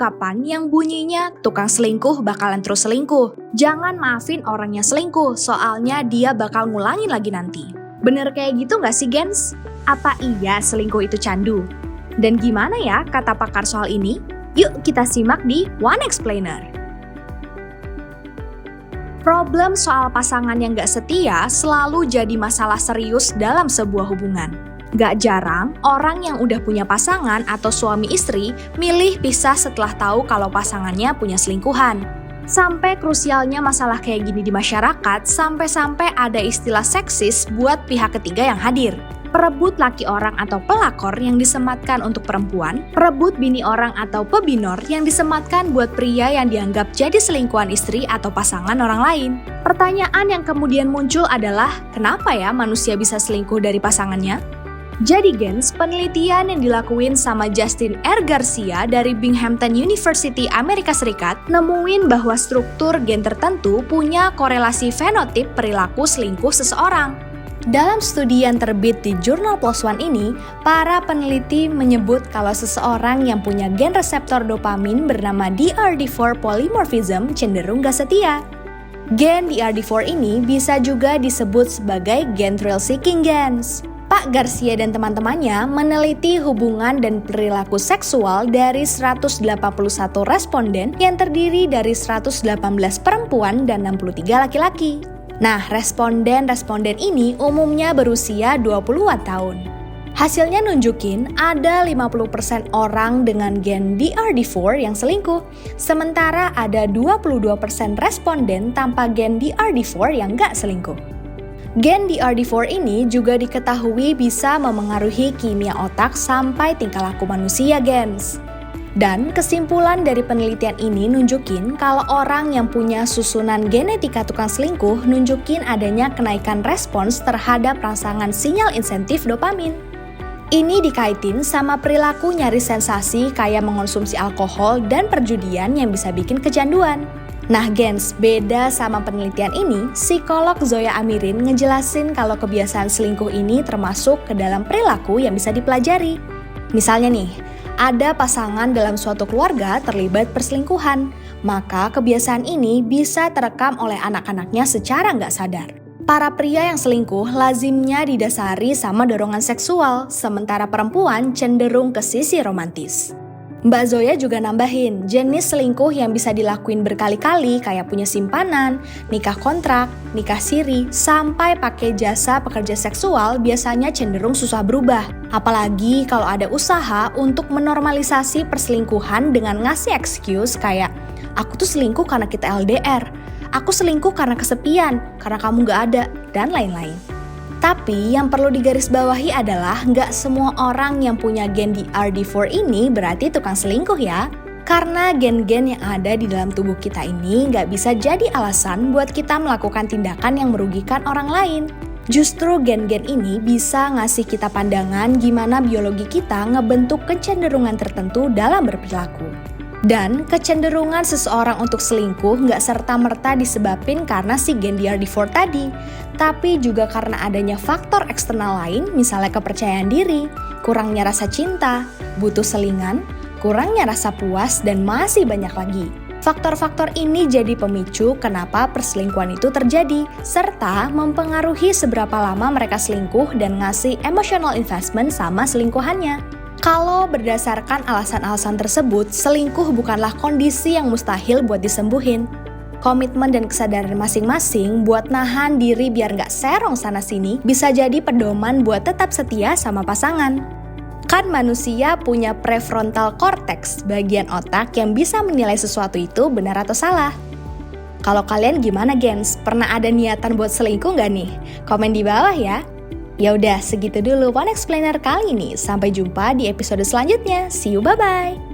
ungkapan yang bunyinya tukang selingkuh bakalan terus selingkuh. Jangan maafin orangnya selingkuh, soalnya dia bakal ngulangin lagi nanti. Bener kayak gitu gak sih, gens? Apa iya selingkuh itu candu? Dan gimana ya kata pakar soal ini? Yuk kita simak di One Explainer. Problem soal pasangan yang gak setia selalu jadi masalah serius dalam sebuah hubungan. Gak jarang, orang yang udah punya pasangan atau suami istri milih pisah setelah tahu kalau pasangannya punya selingkuhan. Sampai krusialnya masalah kayak gini di masyarakat, sampai-sampai ada istilah seksis buat pihak ketiga yang hadir. Perebut laki orang atau pelakor yang disematkan untuk perempuan, perebut bini orang atau pebinor yang disematkan buat pria yang dianggap jadi selingkuhan istri atau pasangan orang lain. Pertanyaan yang kemudian muncul adalah, kenapa ya manusia bisa selingkuh dari pasangannya? Jadi gens, penelitian yang dilakuin sama Justin R. Garcia dari Binghamton University Amerika Serikat nemuin bahwa struktur gen tertentu punya korelasi fenotip perilaku selingkuh seseorang. Dalam studi yang terbit di jurnal PLOS ONE ini, para peneliti menyebut kalau seseorang yang punya gen reseptor dopamin bernama DRD4 polymorphism cenderung gak setia. Gen DRD4 ini bisa juga disebut sebagai gen thrill-seeking gens. Pak Garcia dan teman-temannya meneliti hubungan dan perilaku seksual dari 181 responden yang terdiri dari 118 perempuan dan 63 laki-laki. Nah, responden ini umumnya berusia 20-an tahun. Hasilnya nunjukin ada 50% orang dengan gen DRD4 yang selingkuh, sementara ada 22% responden tanpa gen DRD4 yang gak selingkuh. Gen DRD4 ini juga diketahui bisa memengaruhi kimia otak sampai tingkah laku manusia, gens. Dan kesimpulan dari penelitian ini nunjukin kalau orang yang punya susunan genetika tukang selingkuh nunjukin adanya kenaikan respons terhadap rangsangan sinyal insentif dopamin. Ini dikaitin sama perilaku nyari sensasi kayak mengonsumsi alkohol dan perjudian yang bisa bikin kecanduan. Nah gens, beda sama penelitian ini, psikolog Zoya Amirin ngejelasin kalau kebiasaan selingkuh ini termasuk ke dalam perilaku yang bisa dipelajari. Misalnya nih, ada pasangan dalam suatu keluarga terlibat perselingkuhan, maka kebiasaan ini bisa terekam oleh anak-anaknya secara nggak sadar. Para pria yang selingkuh lazimnya didasari sama dorongan seksual, sementara perempuan cenderung ke sisi romantis. Mbak Zoya juga nambahin, jenis selingkuh yang bisa dilakuin berkali-kali kayak punya simpanan, nikah kontrak, nikah siri, sampai pakai jasa pekerja seksual biasanya cenderung susah berubah. Apalagi kalau ada usaha untuk menormalisasi perselingkuhan dengan ngasih excuse kayak, aku tuh selingkuh karena kita LDR, aku selingkuh karena kesepian, karena kamu gak ada, dan lain-lain. Tapi yang perlu digarisbawahi adalah nggak semua orang yang punya gen DRD4 ini berarti tukang selingkuh ya. Karena gen-gen yang ada di dalam tubuh kita ini nggak bisa jadi alasan buat kita melakukan tindakan yang merugikan orang lain. Justru gen-gen ini bisa ngasih kita pandangan gimana biologi kita ngebentuk kecenderungan tertentu dalam berperilaku. Dan kecenderungan seseorang untuk selingkuh nggak serta-merta disebabin karena si gen DRD4 tadi, tapi juga karena adanya faktor eksternal lain, misalnya kepercayaan diri, kurangnya rasa cinta, butuh selingan, kurangnya rasa puas, dan masih banyak lagi. Faktor-faktor ini jadi pemicu kenapa perselingkuhan itu terjadi, serta mempengaruhi seberapa lama mereka selingkuh dan ngasih emotional investment sama selingkuhannya. Kalau berdasarkan alasan-alasan tersebut, selingkuh bukanlah kondisi yang mustahil buat disembuhin. Komitmen dan kesadaran masing-masing buat nahan diri biar nggak serong sana-sini bisa jadi pedoman buat tetap setia sama pasangan. Kan manusia punya prefrontal cortex, bagian otak yang bisa menilai sesuatu itu benar atau salah. Kalau kalian gimana gens? Pernah ada niatan buat selingkuh nggak nih? Komen di bawah ya. Ya udah, segitu dulu One Explainer kali ini. Sampai jumpa di episode selanjutnya. See you, bye-bye!